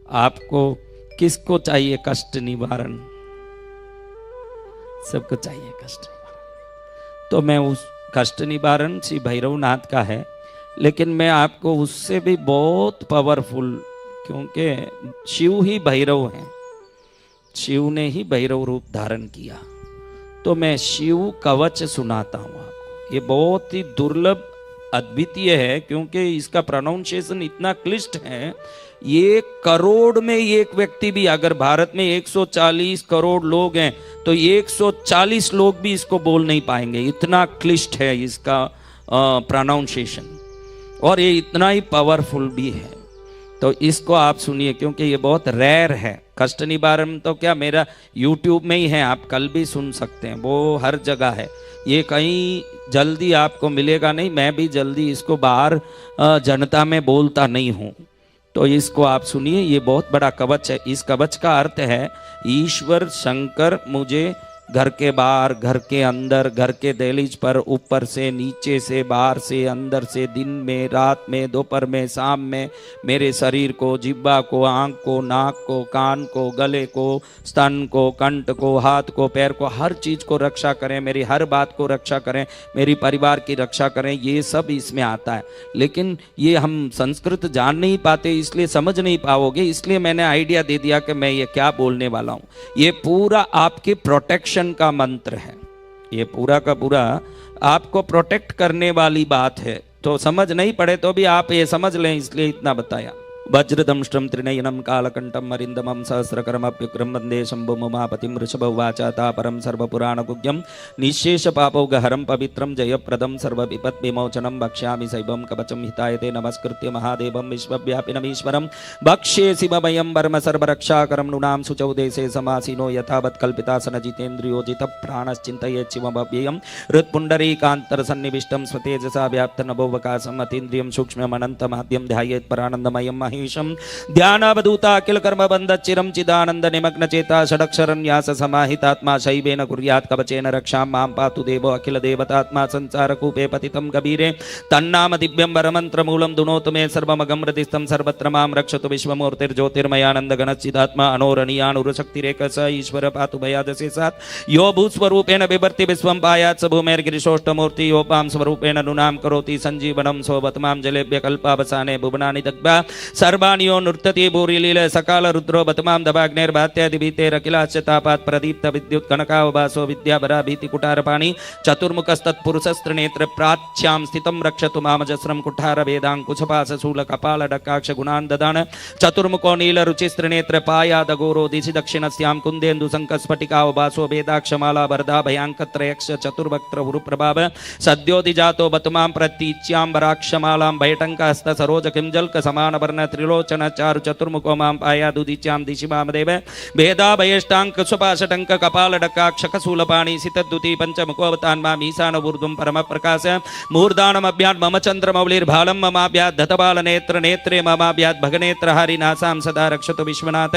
आपको किसको चाहिए कष्ट निवारण? सबको चाहिए कष्ट निवारण। तो मैं उस कष्ट निवारण श्री भैरवनाथ का है, लेकिन मैं आपको उससे भी बहुत पावरफुल, क्योंकि शिव ही भैरव हैं, शिव ने ही भैरव रूप धारण किया, तो मैं शिव कवच सुनाता हूँ आपको। ये बहुत ही दुर्लभ अद्वितीय है, क्योंकि इसका प्रोनाउंसिएशन इतना क्लिष्ट है। ये करोड़ में एक व्यक्ति भी, अगर भारत में 140 करोड़ लोग हैं तो 140 लोग भी इसको बोल नहीं पाएंगे, इतना क्लिष्ट है इसका प्रोनाउंसिएशन, और ये इतना ही पावरफुल भी है। तो इसको आप सुनिए, क्योंकि ये बहुत रेयर है। कष्ट निवारण तो क्या मेरा YouTube में ही है, आप कल भी सुन सकते हैं, वो हर जगह है। ये कहीं जल्दी आपको मिलेगा नहीं, मैं भी जल्दी इसको बाहर जनता में बोलता नहीं हूँ। तो इसको आप सुनिए, ये बहुत बड़ा कवच है। इस कवच का अर्थ है ईश्वर शंकर मुझे घर के बाहर, घर के अंदर, घर के दहलीज पर, ऊपर से, नीचे से, बाहर से, अंदर से, दिन में, रात में, दोपहर में, शाम में, मेरे शरीर को, जिह्वा को, आँख को, नाक को, कान को, गले को, स्तन को, कंठ को, हाथ को, पैर को, हर चीज़ को रक्षा करें, मेरी हर बात को रक्षा करें, मेरी परिवार की रक्षा करें, ये सब इसमें आता है। लेकिन ये हम संस्कृत जान नहीं पाते, इसलिए समझ नहीं पाओगे, इसलिए मैंने आइडिया दे दिया कि मैं ये क्या बोलने वाला हूँ। ये पूरा आपके प्रोटेक्शन का मंत्र है, ये पूरा का पूरा आपको प्रोटेक्ट करने वाली बात है। तो समझ नहीं पड़े तो भी आप ये समझ लें, इसलिए इतना बताया। वज्रदंष्ट्रं त्रिनयनं कालकंठं अरिंदमं सहस्रकरमप्युग्रं वंदे शंभुं उमापतिं वृषभवाचा तापरं सर्वपुराणगुह्यं निःशेषपापौघहरं पवित्रं जयप्रदं सर्वविपद्विमोचनं वक्ष्यामि शैवं कवचं हितायते नमस्कृत्य महादेवं विश्वव्यापिनमीश्वरं भक्ष्ये शिवमयं वर्म सर्वरक्षाकरं नृणां शुचौ देशे समासीनो यथावत् कल्पितासन जितेन्द्रियो जितप्राणश्चिन्तयेत् शिवमव्ययं हृत्पुण्डरीकान्तरसन्निविष्टं स्वतेजसा व्याप्तनभोवकाशम् अतीन्द्रियं सूक्ष्ममनन्तमाद्यं ध्यायेत् परानन्दमयं महेशं ध्यानावधूता अखिल कर्म बंध चिरं चिदानंद निमग्न चेता षडक्षरन्यास समाहितात्मा शैवेन कुर्यात् कवचेन रक्षां मां पातु देवो अखिल देवतात्मा संसार कूपे पतितं कबीरे तन्नाम दिव्यं वरमन्त्रमूलं दुनोतु मे सर्वमगं हृदिस्थं सर्वत्र मां रक्षतु विश्वमूर्तिर्ज्योतिर्मयानंद गणचिदात्मा अनोरणीयानुरशक्तिरेक स ईश्वर पातु भयादशेषात् यो भूस्वरूपेण बिभर्ति विश्वं पायात् स भूमेर्गिरिशोष्टमूर्ति यो पां स्वरूपेण नृणां करोति संजीवनं सोवतमां जलेभ्य कल्पावसाने भुवनानि दग्धा सर्वाणियो नृत्यति भूरिलील सकाल रुद्रो बतमां दवाग्नेर्भात्यादिभीतेरखिलाश्च तापात् प्रदीप्त विद्युत् कनकावभासो विद्याभरा भीतिकुटारपाणि चतुर्मुखस्तत्पुरुषस्त्रिनेत्र प्राच्यां स्थितं रक्षतु मामजस्रं कुठार वेदाङ्कुशपाशशूल कपाल डकाक्ष गुणान् ददान चतुर्मुखो नील रुचिस्त्रिनेत्र पायादगोरो दिशि दक्षिणस्यां कुन्देन्दु शङ्खस्फटिकावभासो वेदाक्षमाला वरदा भयाङ्कत्रयक्ष चतुर्वक्त्र उरुप्रभाव सद्योदिजातो बतमां प्रतीच्यां वराक्षमालां भयटङ्कहस्त सरोज किंजल्क समान वर्ण त्रिलोचन चारु चतुर्मुखो मां पायादुदिच्यां दिशि वामदेव भेदा भयेष्टाङ्क सुपाशटङ्क कपाल डकाक्षकशूलपाणि सितद्युति पंचमुखोऽवतान् मां ईशान ऊर्ध्वं परम प्रकाश मूर्धानमभ्यात् मम चन्द्रमौलिर्भालं ममाभ्यात् धतबाल नेत्र नेत्रे ममाभ्यात् भगनेत्र हरिनासां सदा रक्षतु विश्वनाथ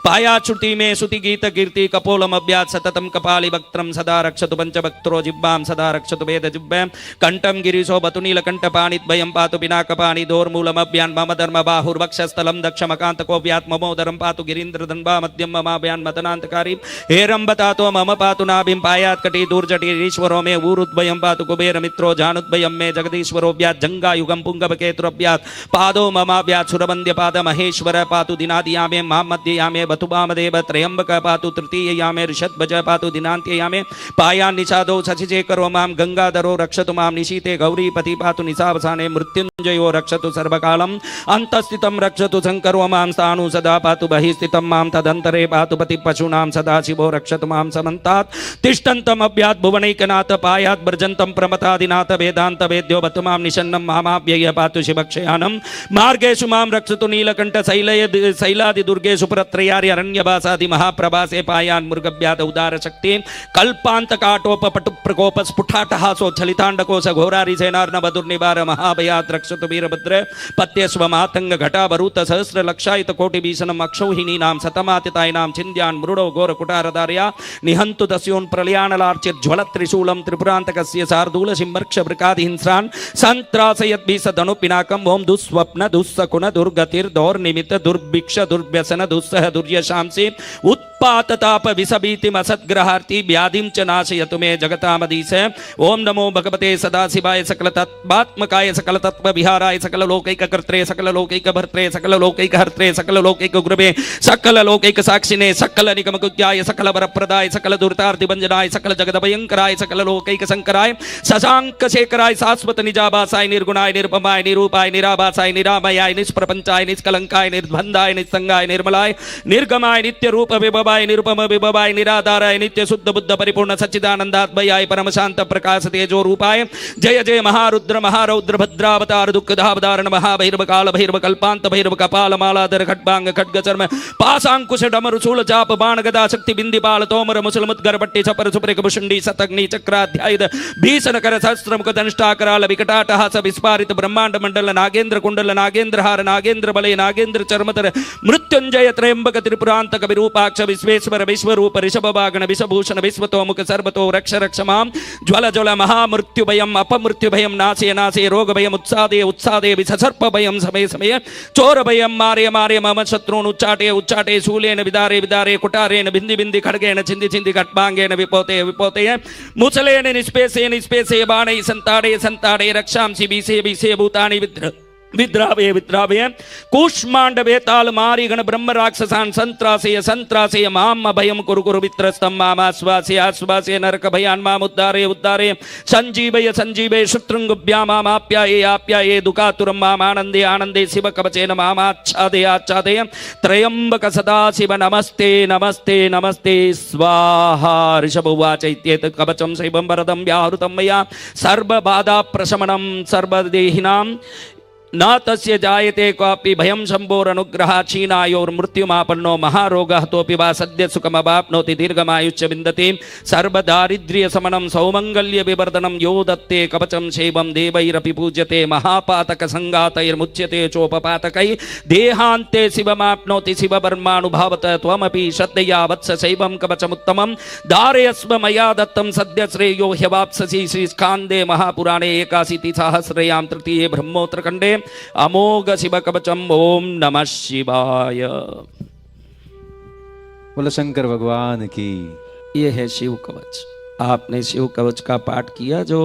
पायाच्छुति मे श्रुति गीत कीर्ति कपोलमभ्यात् सततं कपालि वक्त्रं सदा रक्षतु पंचवक्त्रो जिह्वां सदा रक्षतु वेद जिह्वां कंठं गिरिशो बतुनीलकण्ठपाणिद्वयं पातु पिनाकपाणि दोर्मूलमभ्यान् मम धर्म बाहुर्वक्षस्थलं दक्षमकान्तको व्यात्ममोदरं पातु गिरीन्द्रधन्वा मध्यं ममाभ्यान् मदनान्तकारी हेरम्बतातो मम पातु नाभिं पायात् कटी दूर्जटीरीश्वरो मे ऊरुद्वयं पातु कुबेरमित्रो जानुद्वयं मे जगदीश्वरो व्यात् जङ्गायुगं पुङ्गवकेतुरव्यात् पादो ममाभ्यात् सुरवन्द्यपाद महेश्वर पातु दिनादियामे मां मध्ययामे बतुवामदेव त्र्यम्बक पातु तृतीययामे ऋषध्वज पातु दिनान्त्ययामे पायान्निषादो शशिशेखरो मां गङ्गाधरो रक्षतु मां निशीते गौरीपति पातु निशावसाने मृत्युञ्जयो रक्षतु सर्वकालम् अंतस्थितं रक्षतु शङ्करो मां स्थाणु सदा पातु बहिस्थितं मां तदन्तरे पातु पति पशूनां सदा शिवो रक्षतु मां समन्तात् तिष्ठन्तम् अभ्यात् भुवनैकनाथ पायात् व्रजन्तं प्रमथादिनाथ वेदान्त वेद्यो बतु मां निषन्नं मामाव्यय पातु शिवक्षयानं मार्गेषु मां रक्षतु नीलकण्ठ शैलादि दुर्गेषु पुरत्रयारि अरण्यवासादि महाप्रभासे पायान् मृगव्याध उदार शक्ति कल्पान्तकाटोप पटु प्रकोप स्फुटाटहासो छलिताण्डकोश घोरारि सेनार्णव दुर्निवार महाभयात् रक्षतु वीरभद्र पत्यस्व मातंग घट जटावरूत सहस्र लक्षायित कोटि भीषणम अक्षौहिणीनां शतमातितायिनां छिन्द्यान् मृडो घोर कुटारधार्या निहन्तु दस्योन् प्रलयानलार्चिर्ज्वलत् त्रिशूलं त्रिपुरान्तकस्य शार्दूल सिंहर्क्ष वृकादिहिंस्रान् सन्त्रासयद्भिसदनुपिनाकम् ओं दुःस्वप्न दुःसकुन दुर्गतिर्दौर्निमित्त दुर्भिक्ष दुर्व्यसन दुस्सह दुर्यशांसि उत्पातताप विषभीतिम असद्ग्रहार्ति व्याधिं च नाशयतु मे जगतामधीश। ओम नमो भगवते सदाशिवाय सकल तत्त्वात्मकाय सकल तत्व विहाराय सकल लोकैक कर्त्रे सकल लोकैक भर्त्रे सकल लोकैक हर्त्रे सकल लोकैक गुरुवे सकल लोकैक साक्षिणे सकल निगम कुज्याय सकल वरप्रदाय सकल दुर्तार्ति भंजनाय सकल जगद भयंकराय सकल लोकैक शंकराय शशांक शेखराय शाश्वत निजाभासाय निर्गुणाय निरुपमाय निरूपाय निराभासाय निरामयाय निष्प्रपंचाय निष्कलंकाय निर्बंधाय निस्संगाय निर्मलाय निर्गमाय नित्य रूप विभवाय निरुपम विभवाय निराधाराय नित्य शुद्ध बुद्ध परिपूर्ण सच्चिदानंदात्मयाय परम शांत प्रकाश तेजो रूपाय जय जय महारुद्र महारौद्र भद्रावतार दुःखदावतारण महाभैरव काल भैरव कल्पांत भैरव कपाल मालाधर खड्बांग खड्ग चर्म पाशांकुश डमरु शूल चाप बाण गदा शक्ति बिंदिपाल तोमर मुसल मुद्गर पट्टी छपर सुप्रिक भुषुंडी शतग्नि चक्राध्यायुध भीषण कर सहस्त्र मुख दंष्टा कराल विकटाटहास विस्फारित ब्रह्मांड मंडल नागेंद्र कुंडल नागेंद्र हार नागेंद्र बलय नागेंद्र चर्मतर मृत्युंजय त्र्यंबक त्रिपुरांतक विरूपाक्ष विश्वेश्वर विश्वरूप ऋषभ वागण विषभूषण विश्वतोमुख सर्वतो रक्ष रक्ष माम ज्वल ज्वल महामृत्यु भयम अपमृत्यु भयम नाशे नाशे रोग भयम उत्सादे उत्सादे विसर्प भयम समय समय चोर भयम मारे मारे मम शत्रून् उच्चाटे उच्चाटे शूलेन विदारे विदारे कुटारेण बिंदि बिंदि खड्गेन छिंदि छिंदि खट्बांगेन विपोते विपोते मुसलेन निष्पेसे निष्पेसे बाणै संताडे संताडे रक्षांसि बीसे बीसे भूतानि विद्रावे विद्रावे कूष्मांडवे ताल मारी गण ब्रह्म राक्षसान् संत्रासे संत्रासे माम भयम कुरु कुरु वित्रस्तम माम आश्वासे आश्वासे नरक भयान् माम उद्धारे उद्धारे संजीवय संजीवय शत्रुंगभ्या माम आप्याये आप्याये दुःखातुरं माम आनंदे आनंदे शिव कवचेन माम आच्छादे आच्छादे त्र्यंबक सदाशिव नमस्ते नमस्ते नमस्ते स्वाहा। ऋषभ उवाच इत्येतत् कवचं शैवं वरदं व्याहृतं मया सर्वबाधा प्रशमनं सर्वदेहिनां न तस्य जायते क्वापि भयं शम्भोरनुग्रह क्षीणायोर्मृत्युमापन्नो महारोगः तोपि वा सद्य सुखमवाप्नोति दीर्घमायुश्च विन्दति सर्वदारिद्र्यशमनं सौमङ्गल्य विवर्धनं यो दत्ते कवचं शैवं देवैरपि पूज्यते महापातक संघातैर्मुच्यते चोपपातकै देहान्ते शिवमाप्नोति शिववर्मानुभावत त्वमपि श्रद्धया वत्स शैवं कवचमुत्तमं धारयस्व मया दत्तं सद्य श्रेयो ह्यवाप्स्यसि श्रीस्कान्दे महापुराणे एकाशीति सहस्रयां तृतीये ब्रह्मोत्तरखण्डे अमोघ शिव कवचम। ओम नमः शिवाय। बोलो शंकर भगवान की। ये है शिव कवच। आपने शिव कवच का पाठ किया जो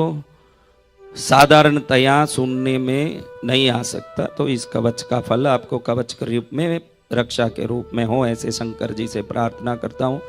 साधारणतया सुनने में नहीं आ सकता, तो इस कवच का फल आपको कवच के रूप में, रक्षा के रूप में हो, ऐसे शंकर जी से प्रार्थना करता हूँ।